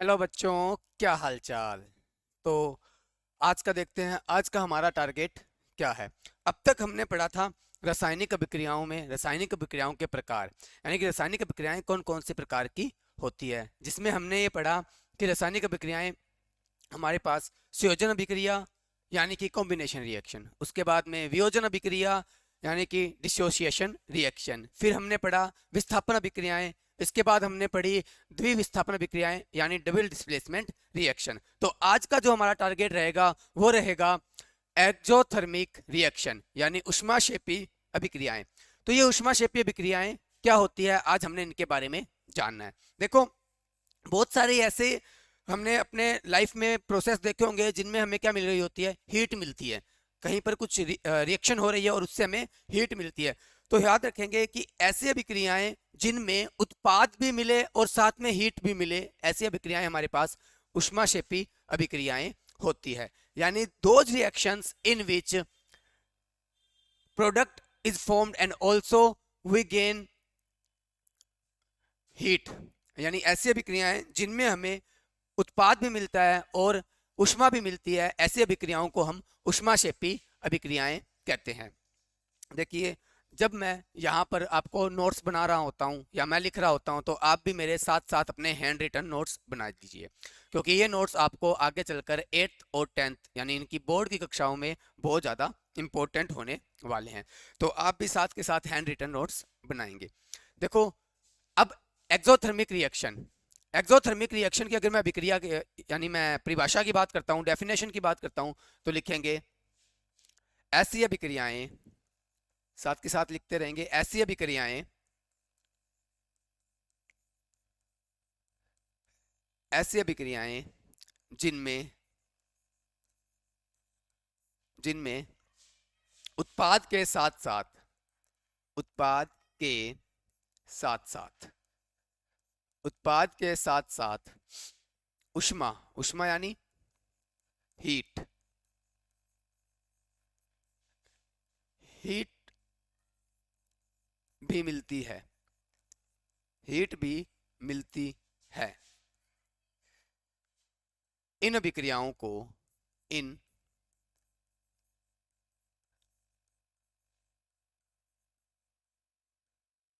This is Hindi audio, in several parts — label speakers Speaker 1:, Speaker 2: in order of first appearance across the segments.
Speaker 1: हेलो बच्चों, क्या हाल चाल। तो आज का देखते हैं, आज का हमारा टारगेट क्या है। अब तक हमने पढ़ा था रासायनिक अभिक्रियाओं में रासायनिक अभिक्रियाओं के प्रकार, यानी कि रासायनिक अभिक्रियाएं कौन कौन से प्रकार की होती है, जिसमें हमने ये पढ़ा कि रासायनिक अभिक्रियाएं हमारे पास संयोजन अभिक्रिया यानी कि कॉम्बिनेशन रिएक्शन, उसके बाद में वियोजन अभिक्रिया यानी कि डिसोसिएशन रिएक्शन, फिर हमने पढ़ा विस्थापन अभिक्रियाएं, इसके बाद हमने पढ़ी द्विविस्थापन अभिक्रियाएं यानी डबल डिस्प्लेसमेंट रिएक्शन। तो आज का जो हमारा टारगेट रहेगा वो रहेगा एक्जोथर्मिक रिएक्शन यानी ऊष्माक्षेपी अभिक्रियाएं। तो ये ऊष्माक्षेपी अभिक्रियाएं क्या होती है, आज हमने इनके बारे में जानना है। देखो, बहुत सारे ऐसे हमने अपने लाइफ में प्रोसेस देखे होंगे जिनमें हमें क्या मिल रही होती है, हीट मिलती है। कहीं पर कुछ रिएक्शन हो रही है और उससे हमें हीट मिलती है। तो याद रखेंगे कि ऐसी अभिक्रियाएं जिनमें उत्पाद भी मिले और साथ में हीट भी मिले, ऐसी अभिक्रियाएं हमारे पास ऊष्माक्षेपी अभिक्रियाएं होती है। यानी those reactions in which product is formed and also we gain heat, यानी ऐसी अभिक्रियाएं जिनमें हमें उत्पाद भी मिलता है और ऊष्मा भी मिलती है, ऐसी अभिक्रियाओं को हम ऊष्माक्षेपी अभिक्रियाएं कहते हैं। देखिए, जब मैं यहाँ पर आपको नोट्स बना रहा होता हूँ या मैं लिख रहा होता हूँ तो आप भी मेरे साथ साथ अपने हैंड रिटन नोट्स बना दीजिए, क्योंकि ये नोट्स आपको आगे चलकर 8th और 10th यानी इनकी बोर्ड की कक्षाओं में बहुत ज़्यादा इंपॉर्टेंट होने वाले हैं। तो आप भी साथ के साथ हैंड रिटन नोट्स बनाएंगे। देखो, अब एक्सोथर्मिक रिएक्शन, एक्सोथर्मिक रिएक्शन की अगर मैं अभिक्रिया यानी मैं परिभाषा की बात करता हूँ, डेफिनेशन की बात करता हूँ, तो लिखेंगे ऐसी अभिक्रियाएं, साथ के साथ लिखते रहेंगे ऐसी अभिक्रियाएं, ऐसी अभिक्रियाएं जिनमें जिनमें उत्पाद के साथ साथ उत्पाद के साथ साथ उत्पाद के साथ साथ उष्मा, उष्मा यानी हीट, हीट भी मिलती है, हीट भी मिलती है। इन अभिक्रियाओं को इन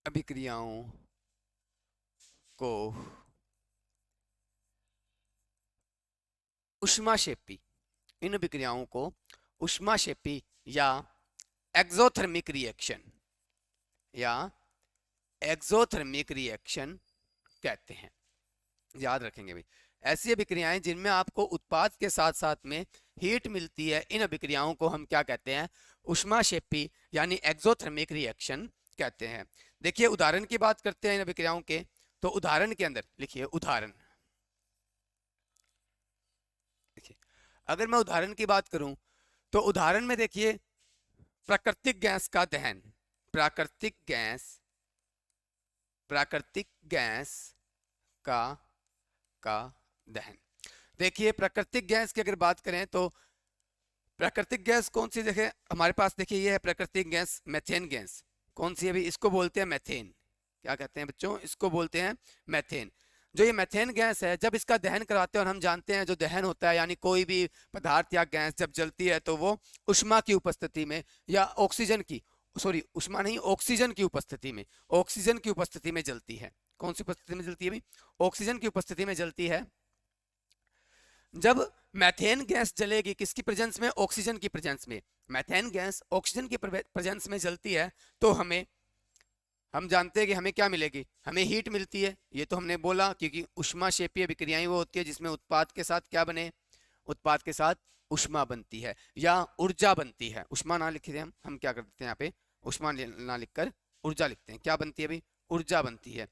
Speaker 1: अभिक्रियाओं को ऊष्माक्षेपी, इन अभिक्रियाओं को ऊष्माक्षेपी या एक्सोथर्मिक रिएक्शन या एक्सोथर्मिक रिएक्शन कहते हैं। याद रखेंगे भाई, ऐसी अभिक्रियाएं जिनमें आपको उत्पाद के साथ साथ में हीट मिलती है, इन अभिक्रियाओं को हम क्या कहते हैं, ऊष्माक्षेपी यानी एक्सोथर्मिक रिएक्शन कहते हैं। देखिए, उदाहरण की बात करते हैं इन अभिक्रियाओं के, तो उदाहरण के अंदर लिखिए उदाहरण। देखिए, अगर मैं उदाहरण की बात करूं तो उदाहरण में देखिए प्राकृतिक गैस का दहन, प्राकृतिक गैस, प्राकृतिक गैस का का दहन। देखिए, प्राकृतिक गैस की अगर बात करें तो प्राकृतिक गैस कौन सी, देखिए हमारे पास, देखिए ये है प्राकृतिक गैस मेथेन गैस। कौन सी है भी, इसको बोलते हैं मेथेन। क्या कहते हैं बच्चों, इसको बोलते हैं मेथेन। जो ये मेथेन गैस है, जब इसका दहन करवाते हैं, और हम जानते हैं जो दहन होता है यानी कोई भी पदार्थ या गैस जब जलती है तो वो उष्मा की उपस्थिति में या ऑक्सीजन की, सॉरी उष्मा नहीं, ऑक्सीजन की उपस्थिति में, ऑक्सीजन की उपस्थिति में जलती है। कौन सी उपस्थिति में जलती है भाई, ऑक्सीजन की उपस्थिति में जलती है। जब मैथेन गैस जलेगी किसकी प्रेजेंस में, ऑक्सीजन की प्रेजेंस में, मैथेन गैस ऑक्सीजन की प्रेजेंस में जलती है, तो हम जानते हैं कि हमें क्या मिलेगी, हमें हीट मिलती है। ये तो हमने बोला, क्योंकि ऊष्माक्षेपीय अभिक्रियाएं वो होती है जिसमें उत्पाद के साथ क्या बने, उत्पाद के साथ उष्मा बनती है या ऊर्जा बनती है। उष्मा ना लिखते हैं हम क्या कर देते हैं यहाँ पे, उष्मा ना लिखकर ऊर्जा लिखते हैं। क्या बनती है भाई, ऊर्जा बनती है।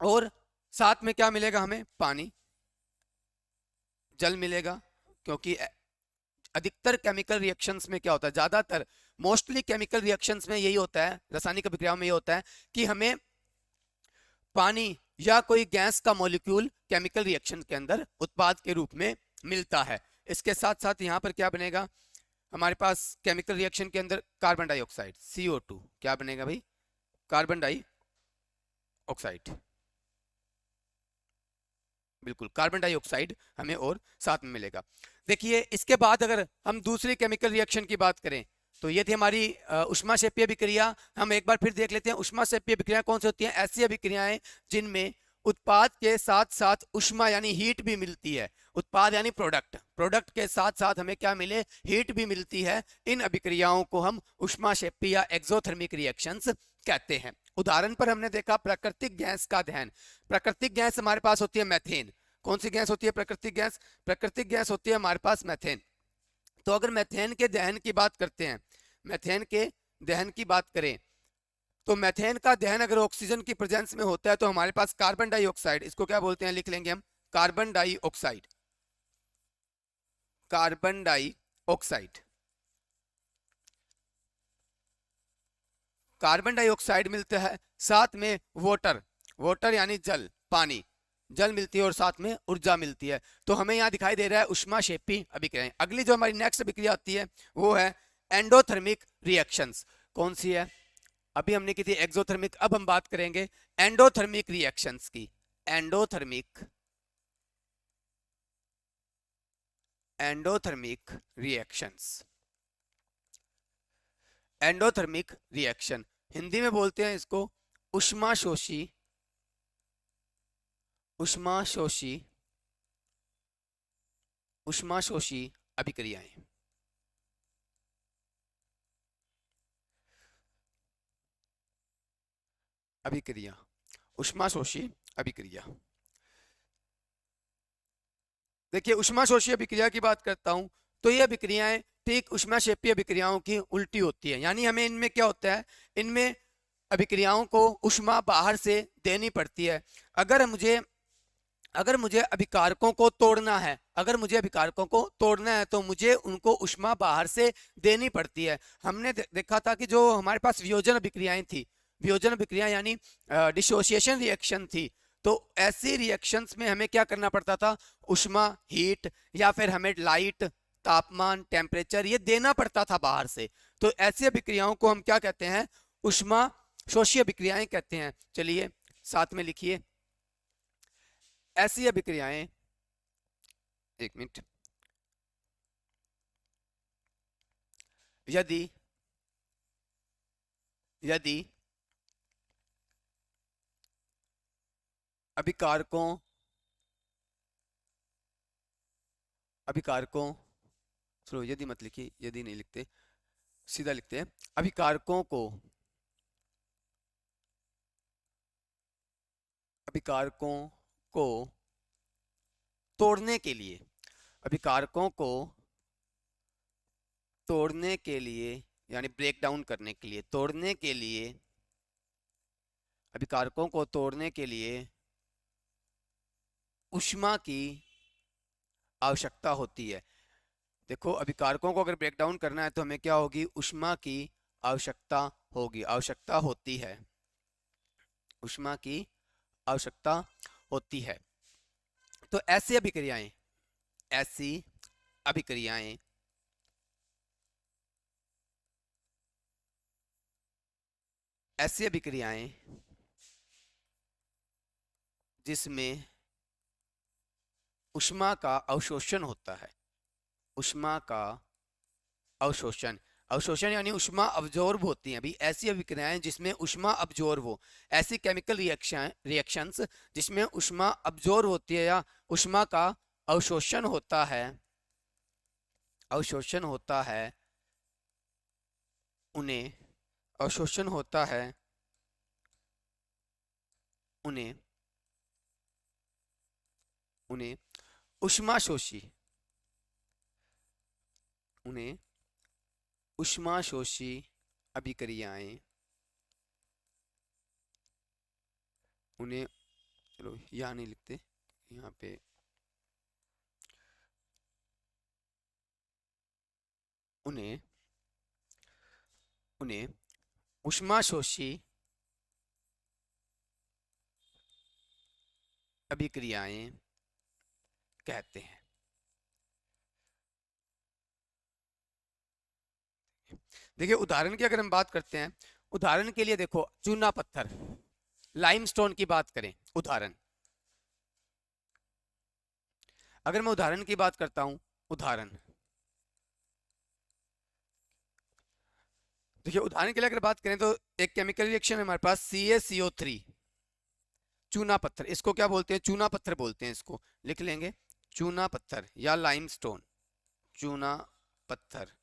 Speaker 1: और साथ में क्या मिलेगा हमें, पानी, जल मिलेगा। क्योंकि अधिकतर केमिकल रिएक्शंस में क्या होता है, ज्यादातर मोस्टली केमिकल रिएक्शंस में यही होता है, रासायनिक अभिक्रियाओं में ये होता है कि हमें पानी या कोई गैस का मॉलिक्यूल केमिकल रिएक्शन के अंदर उत्पाद के रूप में मिलता है। इसके साथ साथ यहाँ पर क्या बनेगा हमारे पास केमिकल रिएक्शन के अंदर, कार्बन डाइऑक्साइड CO2, क्या बनेगा भाई, कार्बन डाइऑक्साइड। बिल्कुल कार्बन डाइऑक्साइड हमें और साथ में मिलेगा। देखिए इसके बाद अगर हम दूसरी केमिकल रिएक्शन की बात करें तो ये थी हमारी ऊष्माक्षेपीय अभिक्रिया। हम एक बार फिर देख लेते हैं ऊष्माक्षेपीय अभिक्रिया कौन सी होती हैं। ऐसी अभिक्रियाएं जिनमें उत्पाद के साथ साथ ऊष्मा यानी हीट भी मिलती है। उत्पाद यानी प्रोडक्ट, प्रोडक्ट के साथ साथ हमें क्या मिले, हीट भी मिलती है। इन अभिक्रियाओं को हम ऊष्माक्षेपी या एक्सोथर्मिक रिएक्शंस कहते हैं। उदाहरण पर हमने देखा प्राकृतिक गैस का दहन। प्राकृतिक गैस हमारे पास होती है मैथेन। कौन सी गैस होती है प्राकृतिक गैस? प्राकृतिक गैस होती है हमारे पास मैथेन। तो अगर मैथेन के दहन की बात करते हैं, मैथेन के दहन की बात करें तो मैथेन का दहन अगर ऑक्सीजन की प्रेजेंस में होता है तो हमारे पास कार्बन डाइऑक्साइड, इसको क्या बोलते हैं लिख लेंगे हम, carbon dioxide, carbon dioxide, carbon dioxide मिलता है। साथ में वाटर, वाटर यानी जल, पानी, जल मिलती है और साथ में ऊर्जा मिलती है। तो हमें यहाँ दिखाई दे रहा है ऊष्माक्षेपी अभिक्रियाएं। अगली जो हमारी नेक्स्ट अभिक्रिया आती है वो है एंडोथर्मिक रिएक्शंस। कौन सी है? अभी हमने की थी एक्सोथर्मिक, अब हम बात करेंगे एंडोथर्मिक रिएक्शंस की। Endothermic, endothermic reactions, endothermic reaction Hindi में बोलते हैं इसको ऊष्माशोषी, ऊष्माशोषी, ऊष्माशोषी अभिक्रियाएं। अभिक्रिया, ऊष्माशोषी अभिक्रिया। देखिए ऊष्माशोषी अभिक्रिया की बात करता हूं तो ये अभिक्रियाएं ठीक ऊष्माक्षेपीय अभिक्रियाओं की उल्टी होती है। यानी हमें इनमें क्या होता है, इनमें अभिक्रियाओं को ऊष्मा बाहर से देनी पड़ती है। अगर मुझे अभिकारकों को तोड़ना है, अगर मुझे अभिकारकों को तोड़ना है तो मुझे उनको ऊष्मा बाहर से देनी पड़ती है। हमने देखा था कि जो हमारे पास वियोजन अभिक्रियाएं थी, वियोजन अभिक्रिया यानी डिसोसिएशन रिएक्शन थी, तो ऐसी रिएक्शंस में हमें क्या करना पड़ता था, ऊष्मा, हीट या फिर हमें लाइट, तापमान, टेम्परेचर ये देना पड़ता था बाहर से। तो ऐसी अभिक्रियाओं को हम क्या कहते हैं, ऊष्मा शोषी अभिक्रियाएं कहते हैं। चलिए साथ में लिखिए, ऐसी अभिक्रियाएं, एक मिनट, यदि यदि अभिकारकों अभिकारकों चलो यदि मत लिखिए, यदि नहीं लिखते, सीधा लिखते हैं, अभिकारकों को, अभिकारकों को तोड़ने के लिए, अभिकारकों को तोड़ने के लिए यानी ब्रेक डाउन करने के लिए, तोड़ने के लिए, अभिकारकों को तोड़ने के लिए ऊष्मा की आवश्यकता होती है। देखो अभिकारकों को अगर ब्रेक डाउन करना है तो हमें क्या होगी, ऊष्मा की आवश्यकता होगी, आवश्यकता होती है, ऊष्मा की आवश्यकता होती है। तो ऐसी अभिक्रियाएं, ऐसी अभिक्रियाएं ऐसी अभिक्रियाएं जिसमें ऊष्मा का अवशोषण होता है, ऊष्मा का अवशोषण, अवशोषण यानी ऊष्मा अब्जॉर्ब होती हैं। अभी ऐसी अभिक्रियाएं जिसमें ऊष्मा अब्जॉर्ब हो, ऐसी केमिकल रिएक्शंस जिसमें ऊष्मा अब्जॉर्ब होती है या ऊष्मा का अवशोषण होता है, अवशोषण होता है, उन्हें अवशोषण होता है, उन्हें उन्हें ऊष्माशोषी, उन्हें ऊष्माशोषी अभिक्रियाएं, उन्हें, चलो यहाँ नहीं लिखते, यहाँ पे उन्हें उन्हें ऊष्माशोषी अभिक्रियाएं कहते हैं। देखिए उदाहरण की अगर हम बात करते हैं, उदाहरण के लिए देखो चूना पत्थर, लाइमस्टोन की बात करें, उदाहरण अगर मैं उदाहरण की बात करता हूं, उदाहरण देखिए, उदाहरण के लिए अगर बात करें तो एक केमिकल रिएक्शन है हमारे पास CaCO3, चूना पत्थर, इसको क्या बोलते हैं? चूना पत्थर बोलते हैं इसको, लिख लेंगे चूना पत्थर या लाइमस्टोन, चूना पत्थर,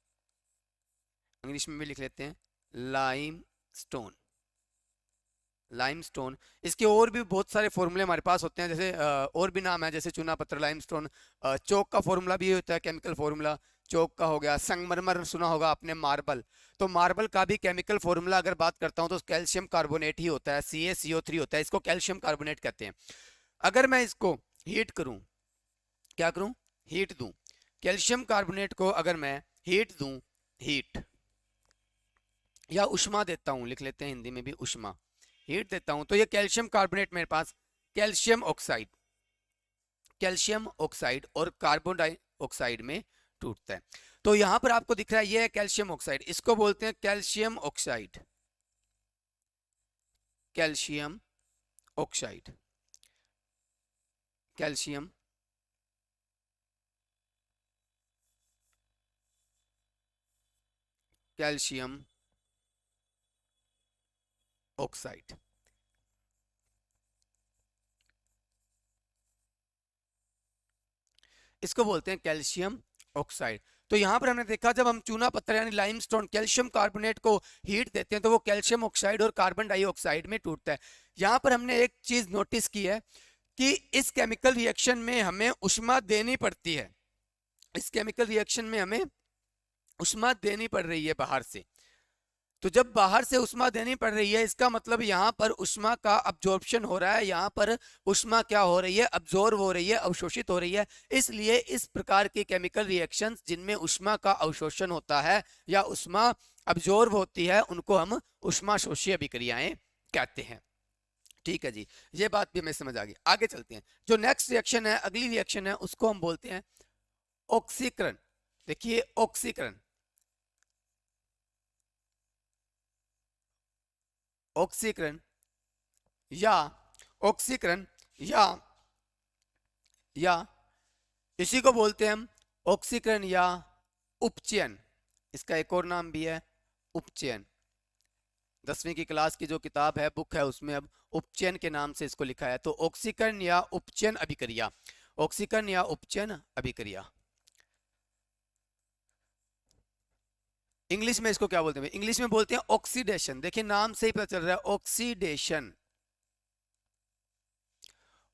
Speaker 1: इंग्लिश में भी लिख लेते हैं लाइमस्टोन, लाइमस्टोन। इसके और भी बहुत सारे फॉर्मूले हमारे पास होते हैं, जैसे और भी नाम है, जैसे चूना पत्थर, लाइमस्टोन। चौक का फॉर्मूला भी होता है, केमिकल फॉर्मूला चौक का हो गया। संगमरमर सुना होगा आपने, मार्बल, तो मार्बल का भी केमिकल फॉर्मूला अगर बात करता हूं तो कैल्शियम कार्बोनेट ही होता है, CaCO3 होता है, इसको कैल्शियम कार्बोनेट कहते हैं। अगर मैं इसको हीट करूं, क्या करूं? हीट दूं, कैल्शियम कार्बोनेट को अगर मैं हीट दूं, हीट या उष्मा देता हूं, लिख लेते हैं हिंदी में भी उष्मा, हीट देता हूं, तो ये कैल्शियम कार्बोनेट मेरे पास कैल्शियम ऑक्साइड, कैल्शियम ऑक्साइड और कार्बन डाइऑक्साइड में टूटता है। तो यहां पर आपको दिख रहा है ये है कैल्शियम ऑक्साइड, इसको बोलते हैं calcium oxide, calcium oxide, calcium calcium oxide. इसको बोलते हैं कैल्शियम ऑक्साइड। तो यहां पर हमने देखा, जब हम चूना पत्थर यानी लाइमस्टोन कैल्शियम कार्बोनेट को हीट देते हैं तो वो कैल्शियम ऑक्साइड और कार्बन डाइऑक्साइड में टूटता है। यहां पर हमने एक चीज नोटिस की है कि इस केमिकल रिएक्शन में हमें उष्मा देनी पड़ती है, इस केमिकल रिएक्शन में हमें उष्मा देनी पड़ रही है बाहर से। तो जब बाहर से उष्मा देनी पड़ रही है, इसका मतलब यहाँ पर उष्मा का अब्जॉर्प्शन हो रहा है, यहाँ पर उष्मा क्या हो रही है? अब्जॉर्ब हो रही है, अवशोषित हो रही है। इसलिए इस प्रकार के केमिकल रिएक्शंस जिनमें उष्मा का अवशोषण होता है या उष्मा अब्जॉर्ब होती है, उनको हम उष्माशोषी अभिक्रियाएं कहते हैं। ठीक है जी, ये बात भी हमें समझ आ गई। आगे चलते हैं, जो नेक्स्ट रिएक्शन है, अगली रिएक्शन है, उसको हम बोलते हैं ऑक्सीकरण। देखिए ऑक्सीकरण, ऑक्सीकरण या ऑक्सीकरण या इसी को बोलते हैं हम ऑक्सीकरण या उपचयन। इसका एक और नाम भी है उपचयन। 10वीं की क्लास की जो किताब है, बुक है, उसमें अब उपचयन के नाम से इसको लिखा है। तो ऑक्सीकरण या उपचयन अभिक्रिया, ऑक्सीकरण या उपचयन अभिक्रिया, इंग्लिश में इसको क्या बोलते हैं? इंग्लिश में बोलते हैं ऑक्सीडेशन। देखिए नाम से ही पता चल रहा है, ऑक्सीडेशन,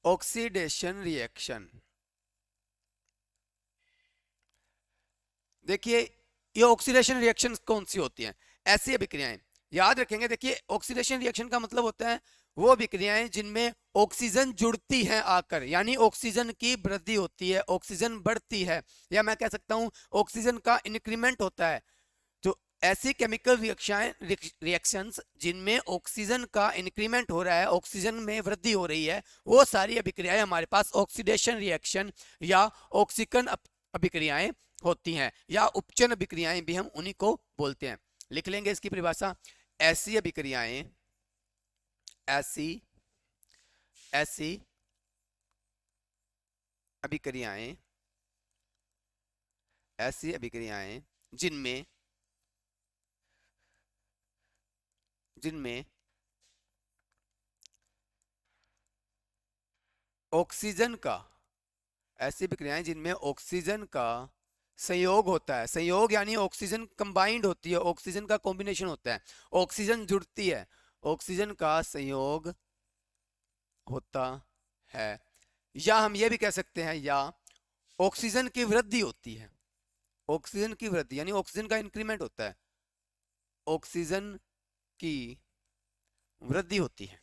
Speaker 1: ऑक्सीडेशन रिएक्शन। देखिए ये ऑक्सीडेशन रिएक्शन कौन सी होती हैं? ऐसी अभिक्रियाएं याद रखेंगे। देखिए ऑक्सीडेशन रिएक्शन का मतलब होता है वो अभिक्रियाएं जिनमें ऑक्सीजन जुड़ती है आकर, यानी ऑक्सीजन की वृद्धि होती है, ऑक्सीजन बढ़ती है, या मैं कह सकता हूं ऑक्सीजन का इंक्रीमेंट होता है। तो ऐसी केमिकल रिएक्शंस जिनमें ऑक्सीजन का इंक्रीमेंट हो रहा है, ऑक्सीजन में वृद्धि हो रही है, वो सारी अभिक्रियाएं हमारे पास ऑक्सीडेशन रिएक्शन या ऑक्सीकरण अभिक्रियाएं होती हैं, या उपचयन अभिक्रियाएं भी हम उन्हीं को बोलते हैं। लिख लेंगे इसकी परिभाषा, ऐसी अभिक्रियाएं, ऐसी ऐसी अभिक्रियाएं, ऐसी अभिक्रियाएं जिनमें जिनमें ऑक्सीजन का, ऐसी अभिक्रियाएं जिनमें ऑक्सीजन का संयोग होता है, संयोग यानी ऑक्सीजन कंबाइंड होती है, ऑक्सीजन का कॉम्बिनेशन होता है, ऑक्सीजन जुड़ती है, ऑक्सीजन का संयोग होता है, या हम ये भी कह सकते हैं या ऑक्सीजन की वृद्धि होती है, ऑक्सीजन की वृद्धि यानी ऑक्सीजन का इंक्रीमेंट होता है, ऑक्सीजन की वृद्धि होती है।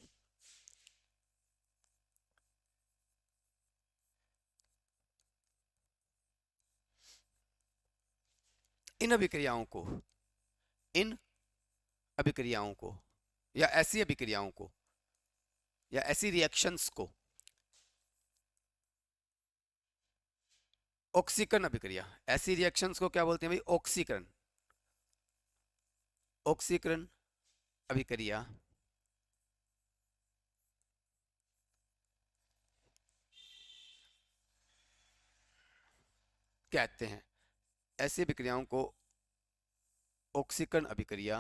Speaker 1: इन अभिक्रियाओं को, इन अभिक्रियाओं को या ऐसी अभिक्रियाओं को या ऐसी रिएक्शंस को ऑक्सीकरण अभिक्रिया, ऐसी रिएक्शंस को क्या बोलते हैं भाई? ऑक्सीकरण, ऑक्सीकरण अभिक्रिया कहते हैं। ऐसी अभिक्रियाओं को ऑक्सीकरण अभिक्रिया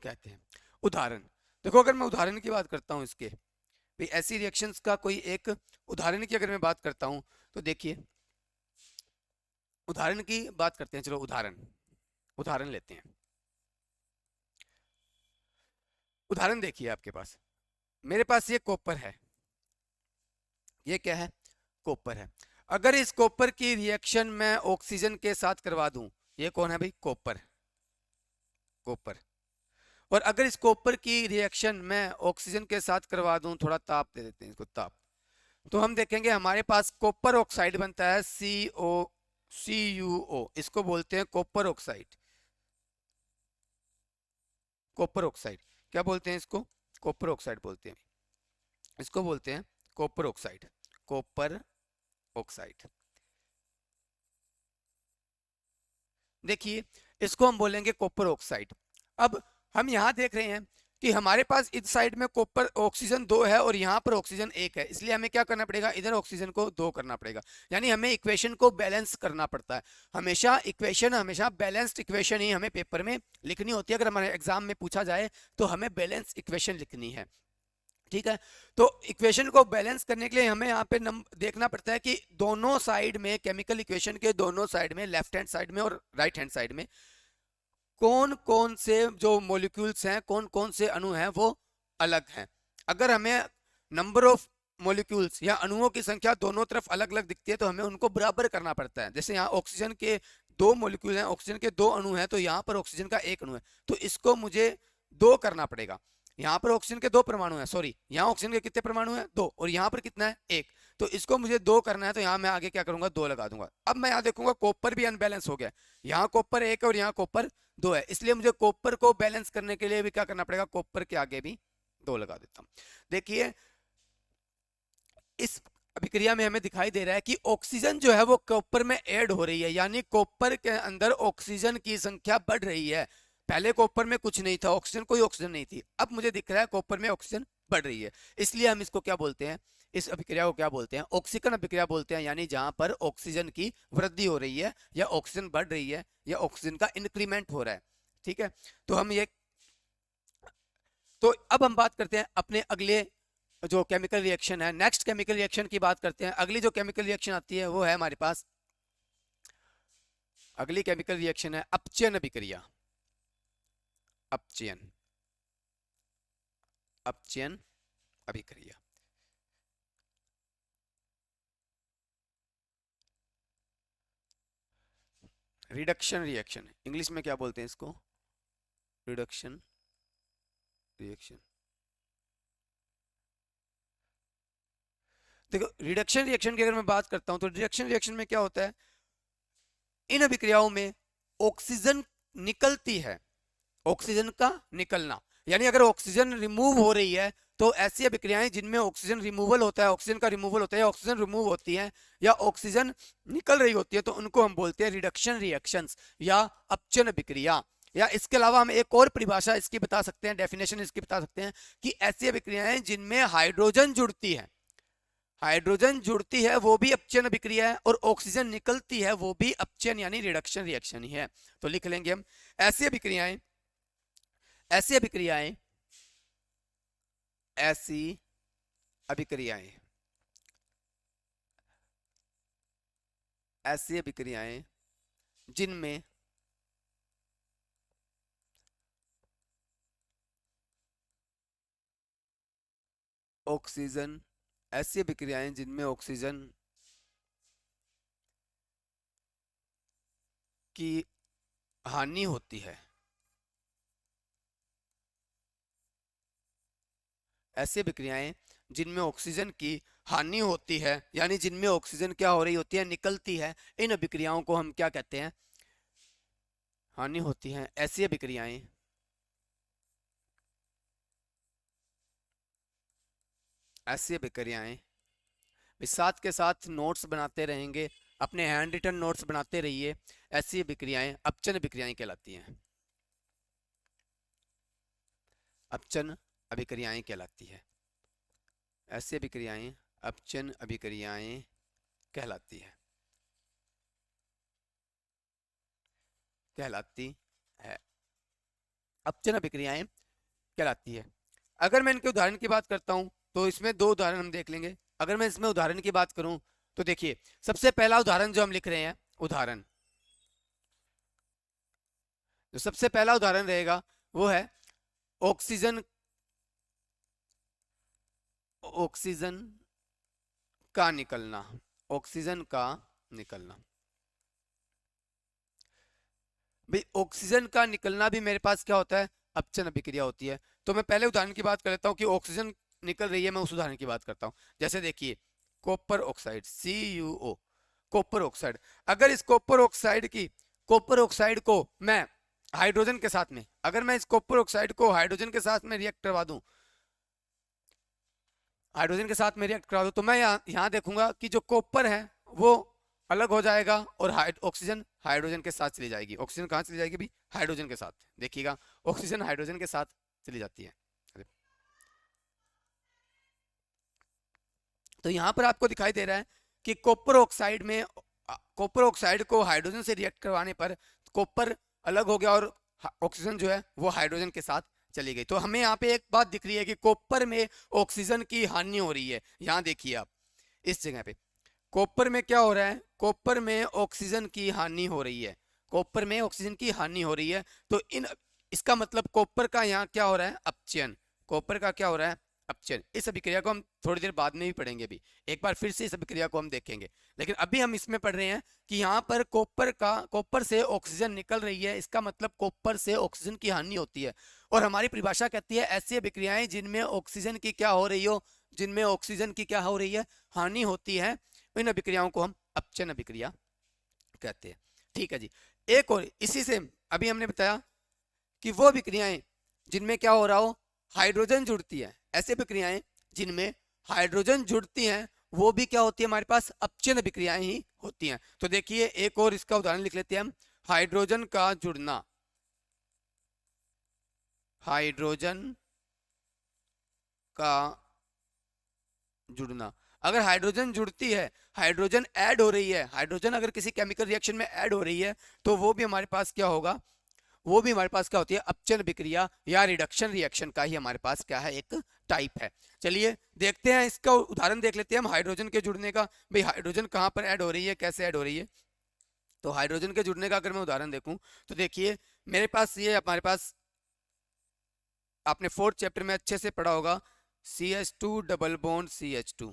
Speaker 1: कहते हैं। उदाहरण देखो, अगर मैं उदाहरण की बात करता हूँ इसके भाई, ऐसी रिएक्शंस का कोई एक उदाहरण की अगर मैं बात करता हूँ तो देखिए, उदाहरण की बात करते हैं। चलो उदाहरण उदाहरण लेते हैं। उदाहरण देखिए, आपके पास, मेरे पास ये कॉपर है। ये क्या है? कॉपर है। अगर इस कॉपर की रिएक्शन मैं ऑक्सीजन के साथ करवा दूं, ये कौन है भाई? कॉपर। कॉपर। और अगर इस कॉपर की रिएक्शन मैं ऑक्सीजन के साथ करवा दूं, थोड़ा ताप दे देते हैं इसको, ताप, तो हम देखेंगे हमारे पास कॉपर ऑक्साइड बनता है, CuO। इसको बोलते हैं कॉपर ऑक्साइड। कॉपर ऑक्साइड क्या बोलते हैं इसको? कॉपर ऑक्साइड बोलते हैं। इसको बोलते हैं कॉपर ऑक्साइड। Copper oxide. देखिए, इसको हम बोलेंगे कॉपर ऑक्साइड। अब हम यहाँ देख रहे हैं कि हमारे पास इस साइड में कॉपर ऑक्सीजन 2 है और यहाँ पर ऑक्सीजन 1 है, इसलिए हमें क्या करना पड़ेगा? इधर ऑक्सीजन को 2 करना पड़ेगा। यानी हमें इक्वेशन को बैलेंस करना पड़ता है। हमेशा इक्वेशन, हमेशा बैलेंस्ड इक्वेशन ही हमें पेपर में लिखनी होती है। अगर हमारे एग्जाम में पूछा जाए तो हमें बैलेंस इक्वेशन लिखनी है, ठीक है। तो इक्वेशन को बैलेंस करने के लिए हमें यहाँ पे देखना पड़ता है कि दोनों साइड में, केमिकल इक्वेशन के दोनों साइड में, लेफ्ट हैंड साइड में और राइट हैंड साइड में, कौन कौन से जो मॉलिक्यूल्स हैं, कौन कौन से अणु हैं, वो अलग हैं। अगर हमें नंबर ऑफ मॉलिक्यूल्स या अणुओं की संख्या दोनों तरफ अलग अलग दिखती है तो हमें उनको बराबर करना पड़ता है। जैसे यहाँ ऑक्सीजन के 2 मॉलिक्यूल हैं, ऑक्सीजन के 2 अणु हैं, तो यहाँ पर ऑक्सीजन का 1 अणु है, तो इसको मुझे 2 करना पड़ेगा। यहाँ पर ऑक्सीजन के 2 परमाणु हैं, सॉरी, यहाँ ऑक्सीजन के कितने परमाणु हैं? 2, और यहाँ पर कितना है? 1। तो इसको मुझे 2 करना है, तो यहाँ मैं आगे क्या करूंगा? 2 लगा दूंगा। अब मैं यहाँ देखूंगा कॉपर भी अनबैलेंस हो गया। यहाँ कॉपर 1 है और यहाँ कॉपर 2 है, इसलिए मुझे कॉपर को बैलेंस करने के लिए भी क्या करना पड़ेगा? कॉपर के आगे भी 2 लगा देता हूँ। देखिए, इस अभिक्रिया में हमें दिखाई दे रहा है कि ऑक्सीजन जो है वो कॉपर में ऐड हो रही है, यानी कॉपर के अंदर ऑक्सीजन की संख्या बढ़ रही है। पहले कॉपर में कुछ नहीं था, ऑक्सीजन, कोई ऑक्सीजन नहीं थी। अब मुझे दिख रहा है कॉपर में ऑक्सीजन बढ़ रही है, इसलिए हम इसको क्या बोलते हैं? इस अभिक्रिया को क्या बोलते हैं? ऑक्सीकरण अभिक्रिया बोलते हैं। यानी जहां पर ऑक्सीजन की वृद्धि हो रही है, या ऑक्सीजन बढ़ रही है, या ऑक्सीजन का इंक्रीमेंट हो रहा है, ठीक है। तो हम ये, तो अब हम बात करते हैं अपने अगले जो केमिकल रिएक्शन है, नेक्स्ट केमिकल रिएक्शन की बात करते हैं। अगली जो केमिकल रिएक्शन आती है वो है हमारे पास, अगली केमिकल रिएक्शन है अपचयन अभिक्रिया। अपचयन, अपचयन अभिक्रिया। रिडक्शन रिएक्शन, इंग्लिश में क्या बोलते हैं इसको? Reduction reaction. देखो, रिडक्शन रिएक्शन की अगर मैं बात करता हूं तो रिडक्शन रिएक्शन में क्या होता है? इन अभिक्रियाओं में ऑक्सीजन निकलती है, ऑक्सीजन का निकलना, यानी अगर ऑक्सीजन रिमूव हो रही है तो ऐसी अभिक्रियाएं जिनमें ऑक्सीजन रिमूवल होता है, ऑक्सीजन का रिमूवल होता है, या ऑक्सीजन रिमूव होती है, या ऑक्सीजन निकल रही होती है, तो उनको हम बोलते हैं रिडक्शन रिएक्शंस या अपचयन अभिक्रिया। या इसके अलावा हम एक और परिभाषा इसकी बता सकते हैं, डेफिनेशन इसकी बता सकते हैं कि ऐसी अभिक्रियाएं जिनमें हाइड्रोजन जुड़ती है, हाइड्रोजन जुड़ती है वो भी अपचयन अभिक्रिया है, और ऑक्सीजन निकलती है वो भी अपचयन यानी रिडक्शन रिएक्शन ही है। तो लिख लेंगे हम, ऐसी अभिक्रियाएं, ऐसी अभिक्रियाएं, ऐसी अभिक्रियाएं, ऐसी अभिक्रियाएं जिनमें ऑक्सीजन, ऐसी अभिक्रियाएं जिनमें ऑक्सीजन की हानि होती है, ऐसी अभिक्रियाएं जिनमें ऑक्सीजन की हानि होती है, यानी जिनमें ऑक्सीजन क्या हो रही होती है? निकलती है। इन अभिक्रियाओं को हम क्या कहते हैं? हानि होती है। ऐसी अभिक्रियाएं, ऐसी अभिक्रियाएं, साथ के साथ नोट्स बनाते रहेंगे, अपने हैंड रिटन नोट्स बनाते रहिए। ऐसी अभिक्रियाएं अपचन अभिक्रियाएं कहलाती हैं, अपचन अभिक्रियाएं कहलाती है। ऐसी अभिक्रियाएं अपचन अभिक्रियाएं कहलाती है, कहलाती है, अपचन अभिक्रियाएं कहलाती है। अगर मैं इनके उदाहरण की बात करता हूं तो इसमें दो उदाहरण हम देख लेंगे। अगर मैं इसमें उदाहरण की बात करूं तो देखिए, सबसे पहला उदाहरण जो हम लिख रहे हैं, उदाहरण जो सबसे पहला उदाहरण रहेगा वो है ऑक्सीजन, ऑक्सीजन का निकलना, ऑक्सीजन का निकलना। भाई ऑक्सीजन का निकलना भी मेरे पास क्या होता है, अपचन अभिक्रिया होती है। तो मैं पहले उदाहरण की बात कर लेता हूँ कि ऑक्सीजन निकल रही है, मैं उस उदाहरण की बात करता हूँ। जैसे देखिए copper oxide, CuO, copper oxide. अगर इस कॉपर ऑक्साइड की, कॉपर ऑक्साइड को मैं हाइड्रोजन के साथ में, अगर मैं इस कॉपर ऑक्साइड को हाइड्रोजन के साथ में रिएक्ट करवा दूं, हाइड्रोजन के साथ में रिएक्ट करा दूं, तो मैं यहाँ देखूंगा कि जो कॉपर है वो अलग हो जाएगा और ऑक्सीजन हाइड्रोजन के साथ चली जाएगी। ऑक्सीजन कहाँ चली जाएगी भी, हाइड्रोजन के साथ। देखिएगा ऑक्सीजन हाइड्रोजन के साथ चली जाती है। तो यहाँ पर आपको दिखाई दे रहा है कि कॉपर ऑक्साइड में, कॉपर ऑक्साइड को हाइड्रोजन से रिएक्ट करवाने पर कॉपर अलग हो गया और ऑक्सीजन जो है वो हाइड्रोजन के साथ चली गई। तो हमें यहाँ पे एक बात दिख रही है कि कॉपर में ऑक्सीजन की हानि हो रही है। यहाँ देखिए आप इस जगह पे कॉपर में क्या हो रहा है, कॉपर में ऑक्सीजन की हानि हो रही है, कॉपर में ऑक्सीजन की हानि हो रही है। तो इन, इसका मतलब कॉपर का यहाँ क्या हो रहा है, अपचयन। कॉपर का क्या हो रहा है, अपचयन। इस अभिक्रिया को हम थोड़ी देर बाद में भी पढ़ेंगे, भी एक बार फिर से इस अभिक्रिया को हम देखेंगे, लेकिन अभी हम इसमें पढ़ रहे हैं कि यहाँ पर कॉपर का, कॉपर से ऑक्सीजन निकल रही है, इसका मतलब कॉपर से ऑक्सीजन की हानि होती है। और हमारी परिभाषा कहती है ऐसी अभिक्रियाएं जिनमें ऑक्सीजन की क्या हो रही हो, जिनमें ऑक्सीजन की क्या हो रही है, हानि होती है, इन अभिक्रियाओं को हम अपचयन अभिक्रिया कहते हैं। ठीक है जी। एक और इसी से अभी हमने बताया कि वो अभिक्रियाएं जिनमें क्या हो रहा हो, हाइड्रोजन जुड़ती है, ऐसी अभिक्रियाएं जिनमें हाइड्रोजन जुड़ती हैं वो भी क्या होती है, हमारे पास अपचयन अभिक्रियाएं ही होती हैं। तो देखिए एक और इसका उदाहरण लिख लेते हैं हम, हाइड्रोजन का जुड़ना, हाइड्रोजन का जुड़ना। अगर हाइड्रोजन जुड़ती है, हाइड्रोजन ऐड हो रही है, हाइड्रोजन अगर किसी केमिकल रिएक्शन में ऐड हो रही है तो वो भी हमारे पास क्या होगा, वो भी हमारे पास क्या होती है, अपचयन अभिक्रिया या रिडक्शन रिएक्शन का ही हमारे पास क्या है, एक टाइप है। चलिए देखते हैं इसका उदाहरण देख लेते हैं हम हाइड्रोजन के जुड़ने का। भाई हाइड्रोजन कहाँ पर ऐड हो रही है, कैसे ऐड हो रही है। तो हाइड्रोजन के जुड़ने का अगर मैं उदाहरण देखूं तो देखिए मेरे पास ये, हमारे पास आपने 4th चैप्टर में अच्छे से पढ़ा होगा, CH2 double bond CH2,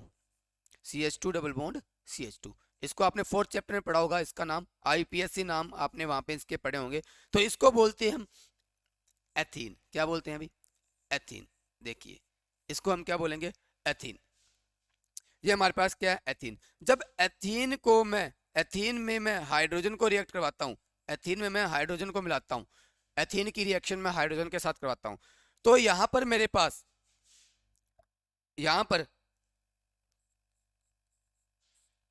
Speaker 1: CH2 double bond CH2। इसको आपने 4th चैप्टर में पढ़ा होगा, इसका नाम IPSC नाम आपने वहां पे इसके पढ़े होंगे। तो इसको बोलते हैं हम एथीन। क्या बोलते हैं अभी, एथीन। देखिए इसको हम क्या बोलेंगे, एथीन। ये हमारे पास क्या है, एथीन। जब एथीन को मैं, एथीन में मैं हाइड्रोजन को रिएक्ट करवाता हूँ, एथीन में मैं हाइड्रोजन को मिलाता हूँ, एथीन की रिएक्शन में हाइड्रोजन के साथ करवाता हूँ, तो यहां पर मेरे पास, यहां पर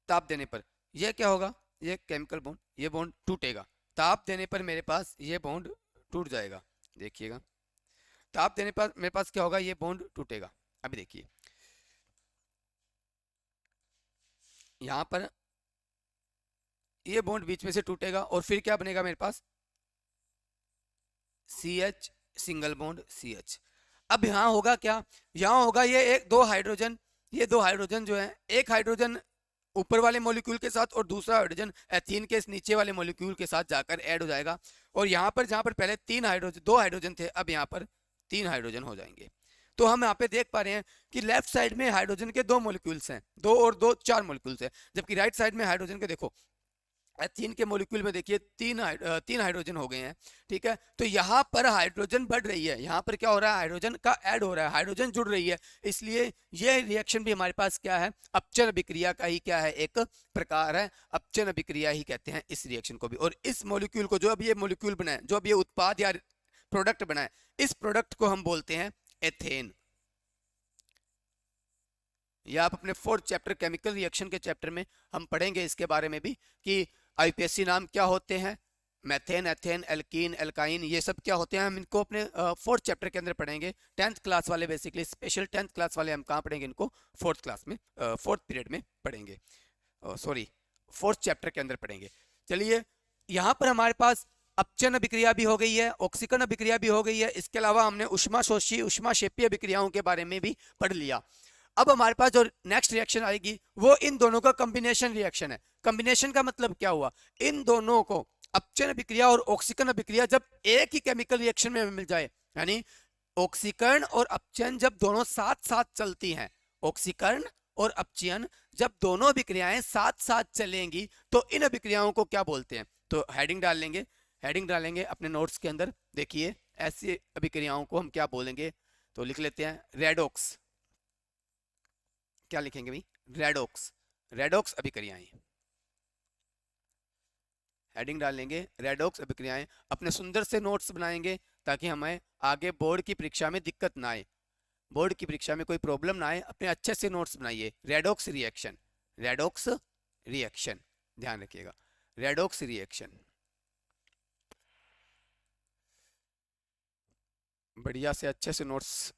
Speaker 1: ताप देने पर यह क्या होगा, ये केमिकल बॉन्ड, ये बॉन्ड टूटेगा। ताप देने पर मेरे पास ये बॉन्ड टूट जाएगा। देखिएगा ताप देने पर मेरे पास क्या होगा, ये बॉन्ड टूटेगा। अभी देखिए यहां पर ये बॉन्ड बीच में से टूटेगा और फिर क्या बनेगा मेरे पास, CH सिंगल बॉन्ड CH। अब यहाँ होगा क्या, यहाँ होगा ये एक, दो हाइड्रोजन, ये दो हाइड्रोजन जो है, एक हाइड्रोजन ऊपर वाले मॉलिक्यूल के साथ और दूसरा हाइड्रोजन एथीन के इस नीचे वाले मॉलिक्यूल के साथ जाकर ऐड हो जाएगा। और यहाँ पर जहाँ पर पहले 3 हाइड्रोजन, 2 हाइड्रोजन थे, अब यहाँ पर 3 हाइड्रोजन हो जाएंगे। तो हम यहाँ पे देख पा रहे हैं कि लेफ्ट साइड में हाइड्रोजन के 2 मॉलिक्यूल्स हैं, 2 और 2 4 मॉलिक्यूल्स हैं, जबकि राइट साइड में हाइड्रोजन के देखो एथीन के मॉलिक्यूल में देखिए 3 हाइड्रोजन हो गए हैं। ठीक है, तो यहाँ पर हाइड्रोजन बढ़ रही है, यहाँ पर क्या हो रहा है, हाइड्रोजन का ऐड हो रहा है, हाइड्रोजन जुड़ रही है, इसलिए ये रिएक्शन भी हमारे पास क्या है, अपचयन अभिक्रिया का ही क्या है, एक प्रकार है। अपचयन अभिक्रिया ही कहते हैं इस रिएक्शन को भी। और इस मॉलिक्यूल को, जो अब ये मॉलिक्यूल बना है, जो अब ये उत्पाद या प्रोडक्ट बना है, इस प्रोडक्ट को हम बोलते हैं एथेन। या आप अपने 4th चैप्टर केमिकल रिएक्शन के चैप्टर में हम पढ़ेंगे इसके बारे में भी कि IPSC नाम क्या होते हैं, मेथेन, एथेन, एल्कीन, एल्काइन, ये सब क्या होते हैं, हम इनको अपने 4th चैप्टर के अंदर पढ़ेंगे। 10th क्लास वाले, बेसिकली स्पेशल 10th क्लास वाले हम कहाँ पढ़ेंगे इनको, 4th क्लास में, 4th पीरियड में पढ़ेंगे। सॉरी, फोर्थ चैप्टर के अंदर पढ़ेंगे। चलिए, यहाँ पर हमारे पास अपचन अभिक्रिया भी हो गई है, ऑक्सीकरण अभिक्रिया भी हो गई है, इसके अलावा हमने उष्माशोषी उष्माक्षेपीय अभिक्रियाओं के बारे में भी पढ़ लिया। अब हमारे पास जो नेक्स्ट रिएक्शन आएगी वो इन दोनों का कॉम्बिनेशन रिएक्शन है। कॉम्बिनेशन का मतलब क्या हुआ, इन दोनों को अपचन अभिक्रिया और ऑक्सीकरण अभिक्रिया जब एक ही केमिकल रिएक्शन में मिल जाए, यानी ऑक्सीकरण और अपचयन जब दोनों साथ साथ चलती हैं, ऑक्सीकरण और अपचयन जब दोनों अभिक्रियाएं साथ साथ चलेंगी तो इन अभिक्रियाओं को क्या बोलते हैं। तो हेडिंग डाल लेंगे, हेडिंग डालेंगे अपने नोट्स के अंदर। देखिए ऐसी अभिक्रियाओं को हम क्या बोलेंगे, तो लिख लेते हैं रेडॉक्स। क्या लिखेंगे भाई, रेडॉक्स, रेडॉक्स अभिक्रियाएं। हेडिंग डालेंगे रेडॉक्स अभिक्रियाएं, अपने सुंदर से नोट्स बनाएंगे ताकि हमें आगे बोर्ड की परीक्षा में दिक्कत ना आए, बोर्ड की परीक्षा में कोई प्रॉब्लम ना आए। अपने अच्छे से नोट्स बनाइए। रेडॉक्स रिएक्शन, रेडॉक्स रिएक्शन, ध्यान रखिएगा, रेडॉक्स रिएक्शन। बढ़िया से अच्छे से नोट्स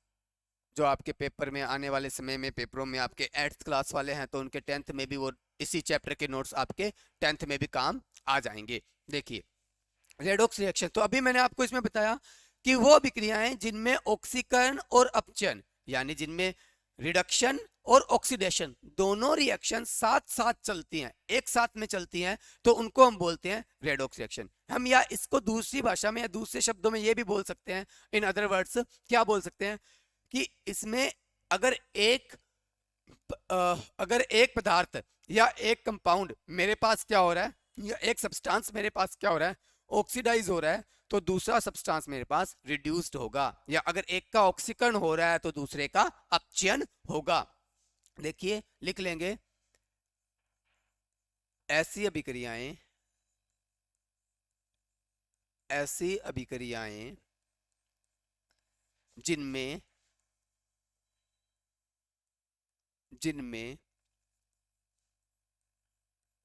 Speaker 1: जो आपके पेपर में आने वाले समय में, पेपरों में आपके 8th क्लास वाले हैं तो उनके 10th में भी वो इसी चैप्टर के नोट्स आपके 10th में भी काम आ जाएंगे। देखिए रेडॉक्स रिएक्शन, तो अभी मैंने आपको इसमें बताया कि वो अभिक्रियाएं जिनमें ऑक्सीकरण और अपचयन, यानी जिनमें रिडक्शन और ऑक्सीडेशन दोनों रिएक्शन साथ साथ चलती हैं, एक साथ में चलती हैं, तो उनको हम बोलते हैं रेडॉक्स रिएक्शन। हम या इसको दूसरी भाषा में या दूसरे शब्दों में ये भी बोल सकते हैं, इन अदर वर्ड्स क्या बोल सकते हैं कि इसमें अगर एक पदार्थ या एक कंपाउंड मेरे पास क्या हो रहा है, या एक सब्सटेंस मेरे पास क्या हो रहा है, ऑक्सीडाइज हो रहा है, तो दूसरा सब्सटेंस मेरे पास रिड्यूस्ड होगा। या अगर एक का ऑक्सीकरण हो रहा है तो दूसरे का अपचयन होगा। देखिए लिख लेंगे, ऐसी अभिक्रियाएं, ऐसी अभिक्रियाएं जिनमें जिनमें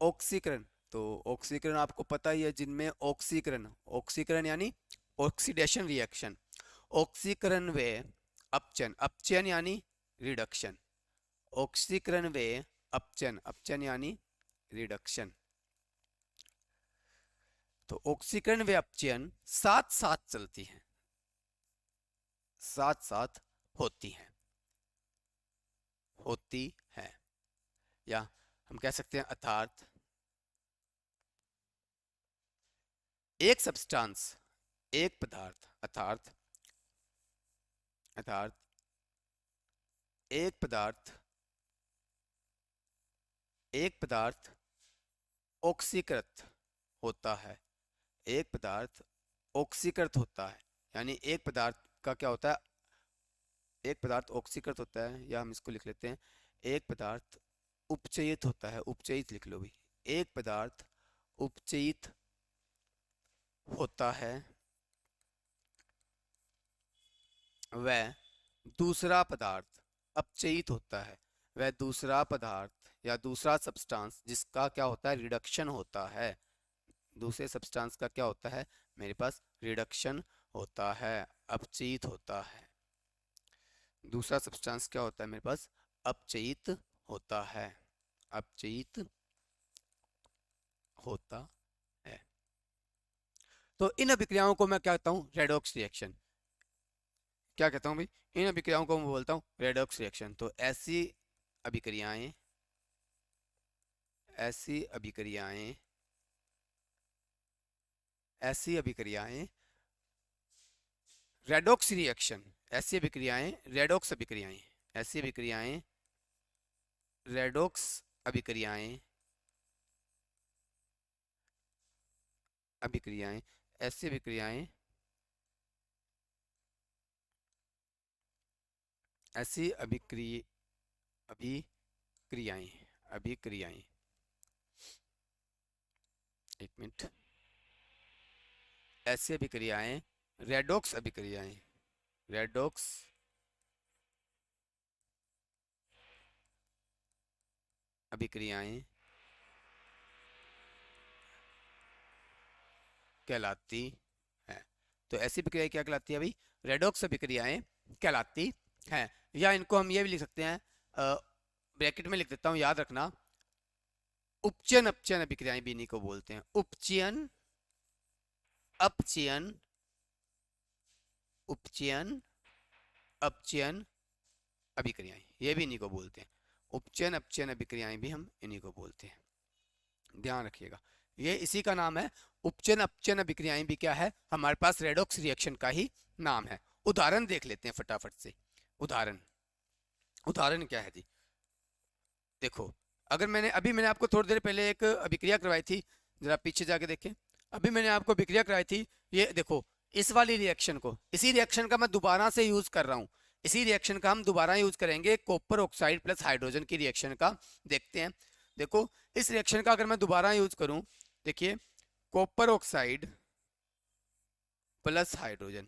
Speaker 1: ऑक्सीकरण, तो ऑक्सीकरण आपको पता ही है, जिनमें ऑक्सीकरण, ऑक्सीकरण यानी ऑक्सीडेशन रिएक्शन, ऑक्सीकरण व अपचयन, अपचयन यानी रिडक्शन, ऑक्सीकरण व अपचयन, अपचयन यानी रिडक्शन। तो ऑक्सीकरण व अपचयन साथ साथ चलती हैं, साथ साथ होती हैं, होती है, या हम कह सकते हैं अर्थात एक सब्सटेंस, एक पदार्थ, अर्थात अर्थात एक पदार्थ, एक पदार्थ ऑक्सीकृत होता है, एक पदार्थ ऑक्सीकृत होता है, यानी एक पदार्थ का क्या होता है, एक पदार्थ ऑक्सीकृत होता है, या हम इसको लिख लेते हैं एक पदार्थ उपचयित होता है, उपचयित लिख लो भी, एक पदार्थ उपचयित होता है वह दूसरा पदार्थ अपचयित होता है, वह दूसरा पदार्थ या दूसरा सब्सटेंस जिसका क्या होता है, रिडक्शन होता है, दूसरे सब्सटेंस का क्या होता है मेरे पास, रिडक्शन होता है, अपचयित होता है, दूसरा सब्सटेंस क्या होता है मेरे पास, अपचयित होता है, अपचयित होता है। तो इन अभिक्रियाओं को मैं क्या कहता हूँ, रेडॉक्स रिएक्शन। क्या कहता हूँ भाई, इन अभिक्रियाओं को मैं बोलता हूँ रेडॉक्स रिएक्शन। तो ऐसी अभिक्रियाएं, ऐसी अभिक्रियाएं, ऐसी अभिक्रियाएं रेडॉक्स रिएक्शन, ऐसी अभिक्रियाएं रेडॉक्स अभिक्रियाएं, ऐसी अभिक्रियाएं रेडॉक्स अभिक्रियाएं, अभिक्रियाएं, ऐसी अभिक्रियाएं, ऐसी अभिक्रियाएं, अभिक्रियाएं, एक मिनट, ऐसी अभिक्रियाएं रेडॉक्स अभिक्रियाएं, रेडॉक्स अभिक्रियाएं कहलाती है। तो ऐसी अभिक्रियाएं क्या कहलाती है भाई, रेडॉक्स अभिक्रियाएं कहलाती हैं। या इनको हम ये भी लिख सकते हैं, ब्रैकेट में लिख देता हूं, याद रखना, उपचयन अपचयन अभिक्रियाएं भी इन्हीं को बोलते हैं। उपचयन अपचयन, उपचयन अपचयन अभिक्रियाएं, ये भी इन्हीं को बोलते हैं। उपचयन अपचयन अभिक्रियाएं भी हम इन्हीं को बोलते हैं, ध्यान रखिएगा। ये इसी का नाम है। उपचयन अपचयन अभिक्रियाएं भी क्या है, हमारे पास रेडॉक्स रिएक्शन का ही नाम है। उदाहरण देख लेते हैं फटाफट से। उदाहरण, उदाहरण क्या है जी, देखो अगर मैंने आपको थोड़ी देर पहले एक अभिक्रिया करवाई थी, जरा पीछे जाके देखें। अभी मैंने आपको अभिक्रिया कराई थी, ये देखो इस वाली रिएक्शन को, इसी रिएक्शन का मैं दोबारा से यूज कर रहा हूँ। इसी रिएक्शन का हम दोबारा यूज करेंगे, कॉपर ऑक्साइड प्लस हाइड्रोजन की रिएक्शन का देखते हैं। देखो इस रिएक्शन का अगर मैं दोबारा यूज करूं, देखिए कॉपर ऑक्साइड प्लस हाइड्रोजन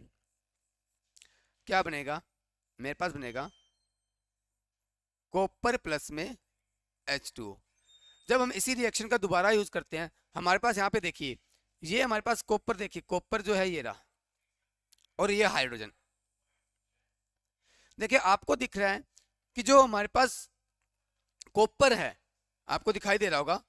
Speaker 1: क्या बनेगा, मेरे पास बनेगा कॉपर प्लस में H2O। जब हम इसी रिएक्शन का दोबारा यूज करते हैं, हमारे पास यहाँ पे देखिए, ये हमारे पास कॉपर, देखिए कॉपर जो है ये रहा, और ये हाइड्रोजन। देखिए आपको दिख रहा है कि जो हमारे पास कॉपर है, आपको दिखाई दे रहा होगा,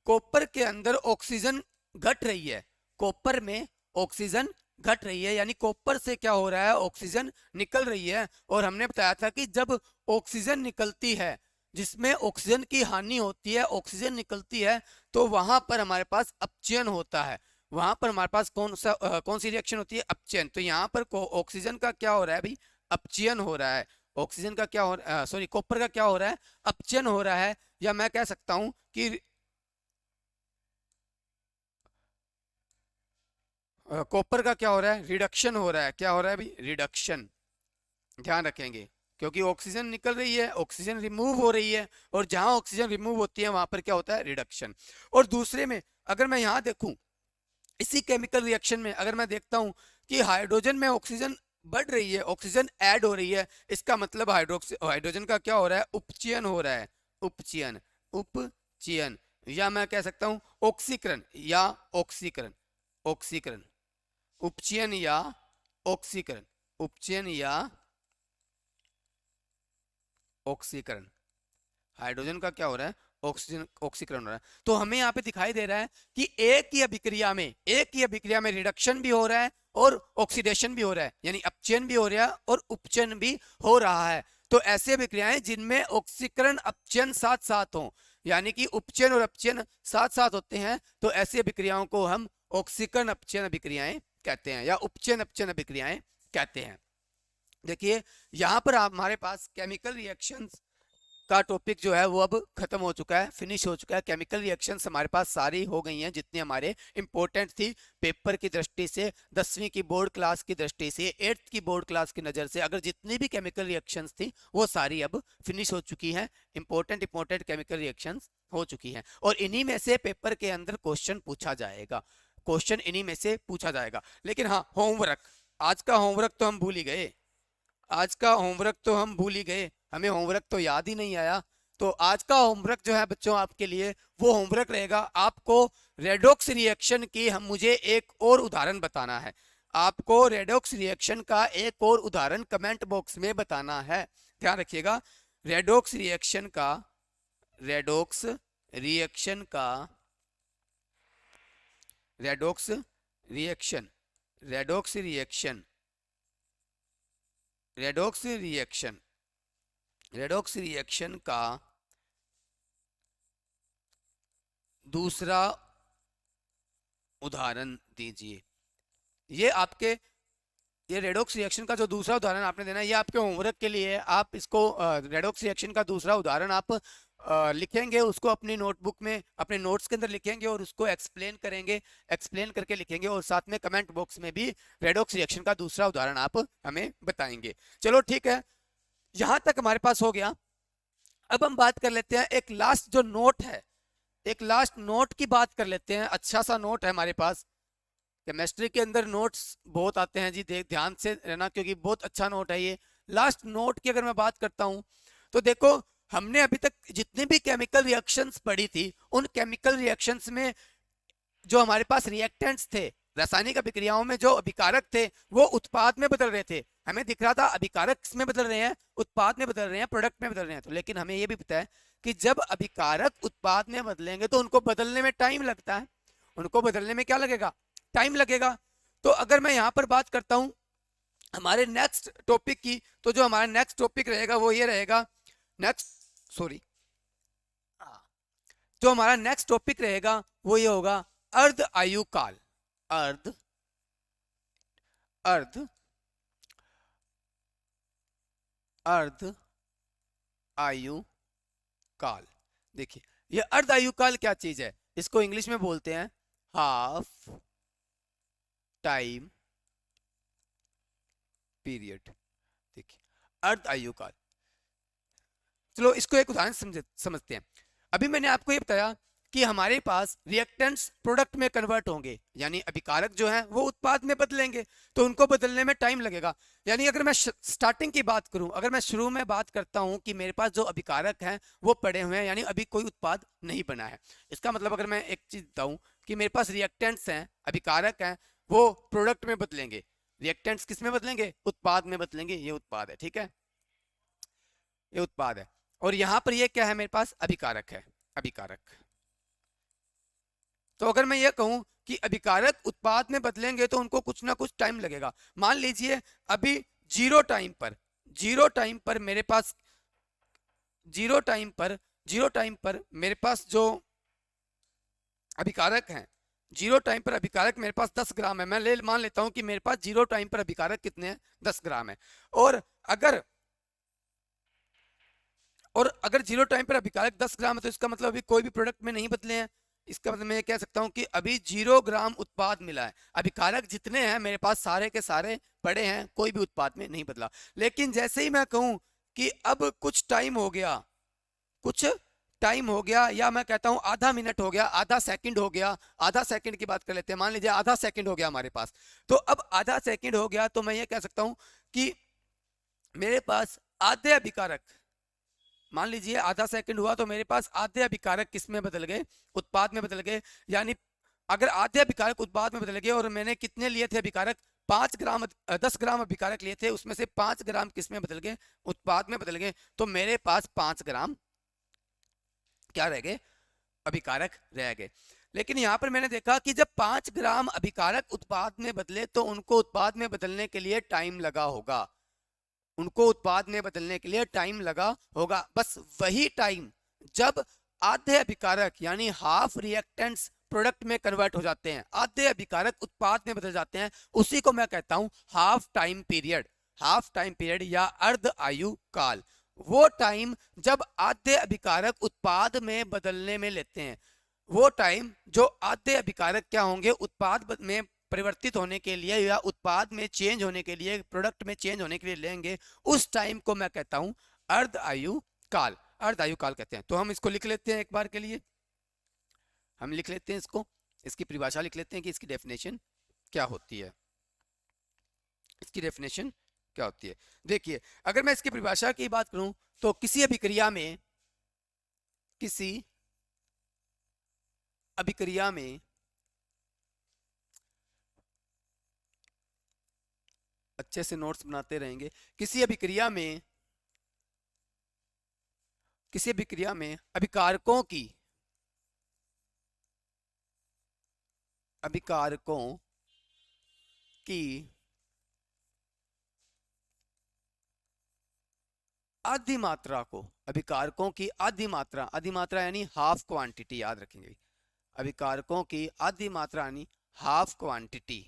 Speaker 1: कॉपर के अंदर ऑक्सीजन घट रही है, कॉपर में ऑक्सीजन घट रही है, यानी कॉपर से क्या हो रहा है, ऑक्सीजन निकल रही है। और हमने बताया था कि जब ऑक्सीजन निकलती है, जिसमें ऑक्सीजन की हानि होती है, ऑक्सीजन निकलती है, तो वहां पर हमारे पास अपचयन होता है। वहां पर हमारे पास कौन सी रिएक्शन होती है, अपचयन। तो यहाँ पर ऑक्सीजन का क्या हो रहा है भाई, अपचयन हो रहा है। ऑक्सीजन का क्या हो रहा है, सॉरी कॉपर का क्या हो रहा है, अपचयन हो रहा है। या मैं कह सकता हूं कि कॉपर का क्या हो रहा है, रिडक्शन हो रहा है। क्या हो रहा है भाई, रिडक्शन, ध्यान रखेंगे, क्योंकि ऑक्सीजन निकल रही है, ऑक्सीजन रिमूव हो रही है, और जहां ऑक्सीजन रिमूव होती है वहां पर क्या होता है, रिडक्शन। और दूसरे में अगर मैं यहाँ देखूं, इसी केमिकल रिएक्शन में अगर मैं देखता हूं कि हाइड्रोजन में ऑक्सीजन बढ़ रही है, ऑक्सीजन ऐड हो रही है, इसका मतलब हाइड्रोजन का क्या हो रहा है, उपचयन हो रहा है। उपचयन, उपचयन, या मैं कह सकता हूं ऑक्सीकरण या ऑक्सीकरण, ऑक्सीकरण, उपचयन या ऑक्सीकरण, उपचयन या ऑक्सीकरण। हाइड्रोजन का क्या हो रहा है, ऑक्सीजन, ऑक्सीकरण हो रहा है। तो हमें यहाँ पे दिखाई दे रहा है कि एक ही अभिक्रिया में रिडक्शन भी हो रहा है और ऑक्सीडेशन भी हो रहा है, यानी अपचयन भी हो रहा है और उपचयन भी हो रहा है। तो ऐसे अभिक्रियाएं जिनमें ऑक्सीकरण अपचयन साथ साथ हो, यानी कि उपचयन और अपचयन साथ साथ होते हैं, तो ऐसी अभिक्रियाओं को हम ऑक्सीकरण अपचयन अभिक्रियाएं कहते हैं, या उपचयन अपचयन अभिक्रियाएं कहते हैं। देखिए यहाँ पर हमारे पास केमिकल रिएक्शंस का टॉपिक जो है वो अब खत्म हो चुका है, फिनिश हो चुका है। केमिकल रिएक्शंस हमारे पास सारी हो गई हैं जितनी हमारे इंपॉर्टेंट थी पेपर की दृष्टि से, 10वीं की बोर्ड क्लास की दृष्टि से, 8th की बोर्ड क्लास की नज़र से। अगर जितनी भी केमिकल रिएक्शंस थी वो सारी अब फिनिश हो चुकी हैं, इंपॉर्टेंट केमिकल रिएक्शंस हो चुकी हैं, और इन्हीं में से पेपर के अंदर क्वेश्चन पूछा जाएगा, क्वेश्चन इन्हीं में से पूछा जाएगा। लेकिन हाँ, होमवर्क, आज का होमवर्क तो हम भूल ही गए, आज का होमवर्क तो हम भूल ही गए, हमें होमवर्क तो याद ही नहीं आया। तो आज का होमवर्क जो है बच्चों आपके लिए, वो होमवर्क रहेगा, आपको रेडॉक्स रिएक्शन की मुझे एक और उदाहरण बताना है। आपको रेडॉक्स रिएक्शन का एक और उदाहरण कमेंट बॉक्स में बताना है, ध्यान रखिएगा। रेडॉक्स रिएक्शन का, रेडॉक्स रिएक्शन का, redox reaction, redox reaction, redox reaction, redox reaction का दूसरा उदाहरण दीजिए। ये आपके, ये रेडॉक्स रिएक्शन का जो दूसरा उदाहरण आपने देना है, ये आपके होमवर्क के लिए है। आप इसको रेडॉक्स रिएक्शन का दूसरा उदाहरण आप लिखेंगे, उसको अपनी नोटबुक में, अपने नोट्स के अंदर लिखेंगे और उसको एक्सप्लेन करेंगे, एक्सप्लेन करके लिखेंगे, और साथ में कमेंट बॉक्स में भी रेडॉक्स रिएक्शन का दूसरा उदाहरण आप हमें बताएंगे। चलो ठीक है, यहां तक हमारे पास हो गया। अब हम बात कर लेते हैं एक लास्ट जो नोट है, एक लास्ट नोट की बात कर लेते हैं। अच्छा सा नोट है हमारे पास, केमिस्ट्री के अंदर नोट्स बहुत आते हैं जी, देख ध्यान से रहना क्योंकि बहुत अच्छा नोट है ये। लास्ट नोट की अगर मैं बात करता हूं तो देखो, हमने अभी तक जितने भी केमिकल रिएक्शंस पढ़ी थी, उन केमिकल रिएक्शंस में जो हमारे पास रिएक्टेंट्स थे, रासायनिक अभिक्रियाओं में जो अभिकारक थे, वो उत्पाद में बदल रहे थे। हमें दिख रहा था अभिकारक में बदल रहे हैं, उत्पाद में बदल रहे हैं, प्रोडक्ट में बदल रहे हैं। तो लेकिन हमें ये भी पता है कि जब अभिकारक उत्पाद में बदलेंगे तो उनको बदलने में टाइम लगता है, उनको बदलने में क्या लगेगा, टाइम लगेगा। तो अगर मैं यहाँ पर बात करता हूँ हमारे नेक्स्ट टॉपिक की, तो जो हमारा नेक्स्ट टॉपिक रहेगा वो ये रहेगा, नेक्स्ट सॉरी जो हमारा नेक्स्ट टॉपिक रहेगा वो ये होगा अर्ध आयु काल। अर्ध अर्ध अर्ध आयु काल। देखिए ये अर्ध आयु काल क्या चीज है, इसको इंग्लिश में बोलते हैं हाफ टाइम पीरियड। देखिए अर्ध आयु काल, चलो इसको एक उदाहरण समझते हैं। अभी मैंने आपको ये बताया कि हमारे पास रिएक्टेंट्स प्रोडक्ट में कन्वर्ट होंगे, यानी अभिकारक जो है वो उत्पाद में बदलेंगे, तो उनको बदलने में टाइम लगेगा। यानी अगर मैं स्टार्टिंग की बात करूं, अगर मैं शुरू में बात करता हूं कि मेरे पास जो अभिकारक हैं वो पड़े हुए हैं, यानी अभी कोई उत्पाद नहीं बना है, इसका मतलब अगर मैं एक चीज बताऊं कि मेरे पास रिएक्टेंट्स हैं, अभिकारक हैं, वो प्रोडक्ट में बदलेंगे। रिएक्टेंट्स किस में बदलेंगे, उत्पाद में बदलेंगे। ये उत्पाद है, ठीक है, ये उत्पाद है। और यहां पर ये क्या है, मेरे पास अभिकारक है, अभिकारक। तो अगर मैं ये कहूं कि अभिकारक उत्पाद में बदलेंगे तो उनको कुछ ना कुछ टाइम लगेगा। मान लीजिए अभी जीरो टाइम पर, जीरो टाइम पर मेरे पास, जीरो टाइम पर, जीरो टाइम पर मेरे पास जो अभिकारक हैं, जीरो टाइम पर अभिकारक मेरे पास 10 ग्राम है। मैं मान लेता हूं कि मेरे पास जीरो टाइम पर अभिकारक कितने हैं, 10 ग्राम है। और अगर जीरो टाइम पर अभिकारक 10 ग्राम है तो इसका मतलब अभी कोई भी प्रोडक्ट में नहीं बदले हैं। इसका मतलब मैं ये कह सकता हूं कि अभी 0 ग्राम उत्पाद मिला है, अभिकारक जितने हैं मेरे पास सारे के सारे पड़े हैं, कोई भी उत्पाद में नहीं बदला। लेकिन जैसे ही मैं कहूं कि अब कुछ टाइम हो गया, कुछ टाइम हो गया, या मैं कहता हूं आधा मिनट हो गया, आधा सेकंड हो गया, आधा सेकंड की बात कर लेते हैं, मान लीजिए आधा सेकंड हो गया हमारे पास, तो अब आधा सेकंड हो गया तो मैं ये कह सकता हूं कि मेरे पास आधे अभिकारक, मान लीजिए आधा सेकंड हुआ तो मेरे पास आधे अभिकारक किस में बदल गए, उत्पाद में बदल गए। यानी अगर आधे अभिकारक उत्पाद में बदल गए और मैंने कितने लिए थे अभिकारक, 5 ग्राम 10 ग्राम अभिकारक लिए थे, उसमें से 5 ग्राम किस में बदल गए, उत्पाद में बदल गए, तो मेरे पास 5 ग्राम क्या रह गए, अभिकारक रह गए। लेकिन यहां पर मैंने देखा कि जब 5 ग्राम अभिकारक उत्पाद में बदले तो उनको उत्पाद में बदलने के लिए टाइम लगा होगा, उनको उत्पाद में बदलने के लिए टाइम लगा होगा। बस वही टाइम जब आधे अभिकारक यानी हाफ रिएक्टेंट्स प्रोडक्ट में कन्वर्ट हो जाते हैं, आधे अभिकारक उत्पाद में बदल जाते हैं, उसी को मैं कहता हूं half time period. Half time period या अर्ध आयु काल, वो टाइम जब आधे अभिकारक उत्पाद में बदलने में लेते हैं, वो टाइम जो आधे अभिकारक क्या होंगे, उत्पाद में परिवर्तित होने के लिए या उत्पाद में चेंज होने के लिए, प्रोडक्ट में चेंज होने के लिए लेंगे, उस टाइम को मैं कहता हूं अर्ध आयु काल, अर्ध आयु काल कहते हैं। तो हम इसको लिख लेते हैं एक बार के लिए, हम लिख लेते हैं इसको, इसकी परिभाषा लिख लेते हैं कि इसकी डेफिनेशन क्या होती है, इसकी डेफिनेशन क्या होती है। देखिए अगर मैं इसकी परिभाषा की बात करूं तो किसी अभिक्रिया में, किसी अभिक्रिया में अच्छे से नोट्स बनाते रहेंगे, किसी अभिक्रिया में, किसी अभिक्रिया में अभिकारकों की, अभिकारकों की आधी मात्रा को, अभिकारकों की आधी मात्रा, आधी मात्रा यानी हाफ क्वांटिटी, याद रखेंगे, अभिकारकों की आधी मात्रा यानी हाफ क्वांटिटी,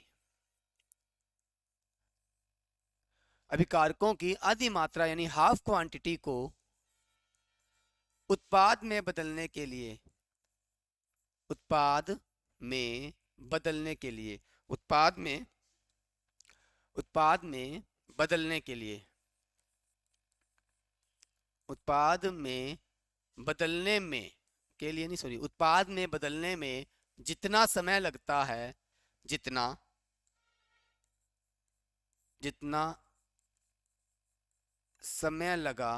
Speaker 1: अभिकारकों की आधी मात्रा यानी हाफ क्वांटिटी को उत्पाद में बदलने के लिए, उत्पाद में बदलने के लिए, उत्पाद में, उत्पाद में बदलने के लिए, उत्पाद में बदलने में के लिए नहीं, सॉरी, उत्पाद में बदलने में जितना समय लगता है, जितना, जितना समय लगा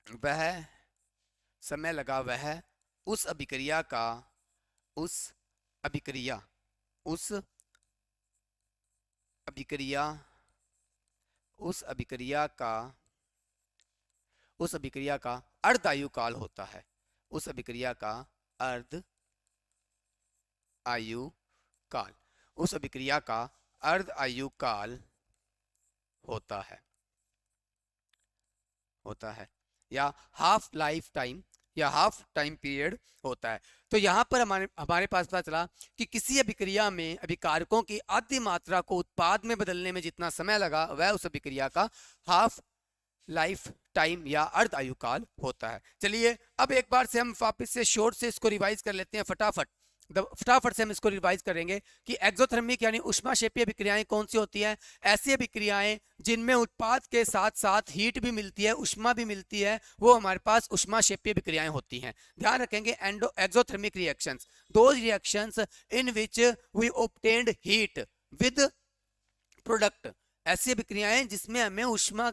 Speaker 1: वह, समय लगा वह उस अभिक्रिया का, उस अभिक्रिया, उस अभिक्रिया, उस अभिक्रिया का उस अभिक्रिया का अर्ध आयु काल होता है। उस अभिक्रिया का अर्ध आयु काल, उस अभिक्रिया का अर्ध आयु काल होता है या हाफ लाइफ टाइम या हाफ टाइम पीरियड होता है। तो यहाँ पर हमारे पास पता चला कि किसी अभिक्रिया में अभिकारकों की आधी मात्रा को उत्पाद में बदलने में जितना समय लगा वह उस अभिक्रिया का हाफ लाइफ टाइम या अर्ध आयु काल होता है। चलिए अब एक बार से हम वापस से शॉर्ट से इसको रिवाइज कर लेते हैं फटाफट से हम इसको रिवाइज करेंगे कि एक्सोथर्मिक यानी उष्माक्षेपीय अभिक्रियाएं कौन सी होती हैं। ऐसी अभिक्रियाएं जिनमें उत्पाद के साथ साथ हीट भी मिलती है, उष्मा भी मिलती है, वो हमारे पास उष्माक्षेपीय अभिक्रियाएं होती हैं। ध्यान रखेंगे exothermic reactions, those reactions in which we obtained heat with product. ऐसी अभिक्रियाएं जिसमें हमें उष्मा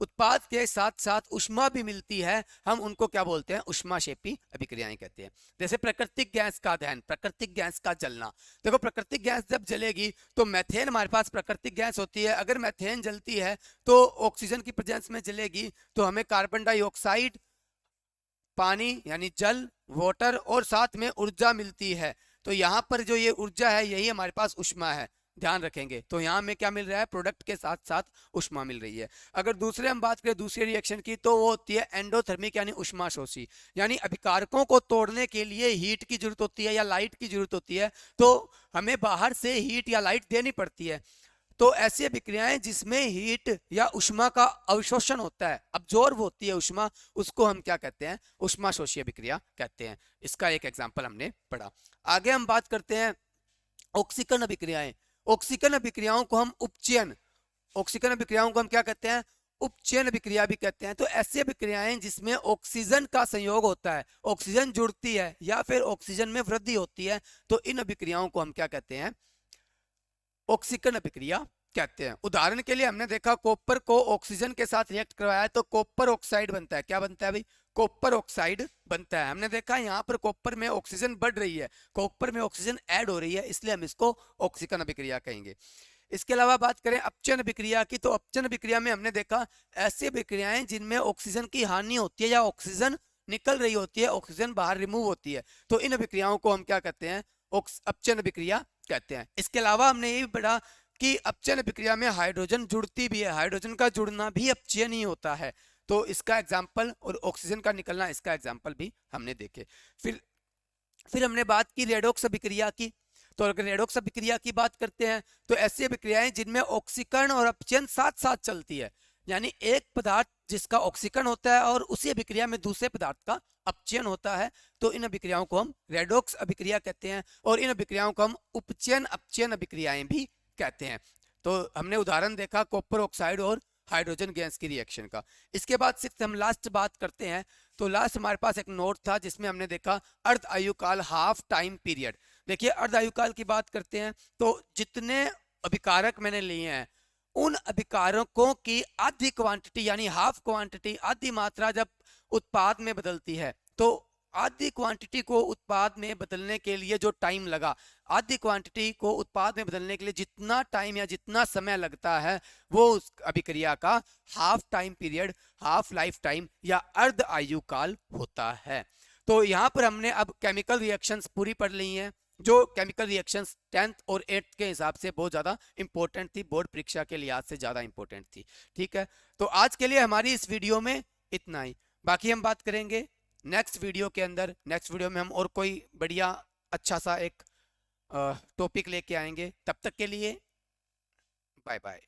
Speaker 1: उत्पाद के साथ साथ उष्मा भी मिलती है, हम उनको क्या बोलते हैं, उष्माक्षेपी अभिक्रियाएं कहते हैं। जैसे प्राकृतिक गैस का दहन, प्राकृतिक गैस का जलना। देखो प्राकृतिक गैस जब जलेगी तो मैथेन हमारे पास प्राकृतिक गैस होती है। अगर मैथेन जलती है तो ऑक्सीजन की प्रेजेंस में जलेगी तो हमें कार्बन डाइऑक्साइड, पानी यानी जल, वाटर और साथ में ऊर्जा मिलती है। तो यहाँ पर जो ये ऊर्जा है यही हमारे पास उष्मा है, ध्यान रखेंगे। तो यहाँ में क्या मिल रहा है, प्रोडक्ट के साथ साथ उष्मा मिल रही है। अगर दूसरे हम बात करें दूसरे रिएक्शन की तो वो होती है एंडोथर्मिक यानी उष्माशोषी, यानी अभिकारकों को तोड़ने के लिए हीट की जरूरत होती है या लाइट की जरूरत होती है, तो हमें बाहर से हीट या लाइट देनी पड़ती है। तो ऐसी अभिक्रियाएं जिसमें हीट या उष्मा का अवशोषण होता है, अब्जॉर्ब होती है उष्मा, उसको हम क्या कहते हैं, उष्माशोषी अभिक्रिया कहते हैं। इसका एक एग्जाम्पल हमने पढ़ा। आगे हम बात करते हैं ऑक्सीकरण अभिक्रियाएं। ऑक्सीकरण अभिक्रियाओं को हम उपचयन, ऑक्सीकरण अभिक्रियाओं को हम क्या कहते हैं, उपचयन अभिक्रिया भी कहते हैं। तो ऐसी अभिक्रियाएं जिसमें ऑक्सीजन का संयोग होता है, ऑक्सीजन जुड़ती है या फिर ऑक्सीजन में वृद्धि होती है, तो इन अभिक्रियाओं को हम क्या कहते हैं, ऑक्सीकरण अभिक्रिया कहते हैं। उदाहरण के लिए हमने देखा कॉपर को ऑक्सीजन के साथ रिएक्ट करवाया तो कॉपर ऑक्साइड बनता है। क्या बनता है भाई, कॉपर ऑक्साइड बनता है। हमने देखा यहाँ पर कॉपर में ऑक्सीजन बढ़ रही है, कॉपर में ऑक्सीजन ऐड हो रही है, इसलिए हम इसको ऑक्सीकरण अभिक्रिया कहेंगे। इसके अलावा बात करें अपचयन अभिक्रिया की, तो अपचयन अभिक्रिया में हमने देखा ऐसी अभिक्रियाएं जिनमें ऑक्सीजन की हानि होती है या ऑक्सीजन निकल रही होती है, ऑक्सीजन बाहर रिमूव होती है, तो इन अभिक्रियाओं को हम क्या कहते हैं, अपचयन अभिक्रिया कहते हैं। इसके अलावा हमने ये भी पढ़ा कि अपचयन अभिक्रिया में हाइड्रोजन जुड़ती भी है, हाइड्रोजन का जुड़ना भी अपचयन ही होता है। तो इसका एग्जाम्पल और ऑक्सीजन का निकलना, इसका एग्जाम्पल भी हमने देखे। फिर हमने बात की रेडॉक्स अभिक्रिया की। तो अगर रेडॉक्स अभिक्रिया की बात करते हैं तो ऐसी अभिक्रियाएं जिनमें ऑक्सीकरण और अपचयन साथ साथ चलती है, यानी एक पदार्थ जिसका ऑक्सीकरण होता है और उसी अभिक्रिया में दूसरे पदार्थ का अपचयन होता है, तो इन अभिक्रियाओं को हम रेडॉक्स अभिक्रिया कहते हैं। और इन अभिक्रियाओं को हम उपचयन अपचयन अभिक्रियाएं भी कहते हैं। तो हमने उदाहरण देखा कॉपर ऑक्साइड और हाइड्रोजन गैस की रिएक्शन का। इसके बाद सिर्फ हम लास्ट बात करते हैं, तो लास्ट हमारे पास एक नोट था जिसमें हमने देखा अर्ध आयुकाल, हाफ टाइम पीरियड। देखिए अर्ध आयुकाल की बात करते हैं तो जितने अभिकारक मैंने लिए हैं उन अभिकारकों की आधी क्वांटिटी यानी हाफ क्वांटिटी, आधी मात्रा जब उत्पाद में बदलती है, तो आधी क्वांटिटी को उत्पाद में बदलने के लिए जो टाइम लगा, आधी क्वांटिटी को उत्पाद में बदलने के लिए जितना टाइम या जितना समय लगता है, वो उस अभिक्रिया का half time period, half life time या अर्ध आयु काल होता है। तो यहाँ पर हमने अब केमिकल रिएक्शंस पूरी पढ़ ली हैं, जो केमिकल रिएक्शंस 10th और 8th के हिसाब से बहुत ज़्यादा इंपॉर्टेंट थी, बोर्ड परीक्षा के लिहाज से ज़्यादा इंपॉर्टेंट थी। ठीक है, तो आज के लिए हमारी इस वीडियो में इतना ही, बाकी हम बात करेंगे नेक्स्ट वीडियो के अंदर। नेक्स्ट वीडियो में हम और कोई बढ़िया अच्छा सा एक टॉपिक लेके आएंगे। तब तक के लिए बाय बाय।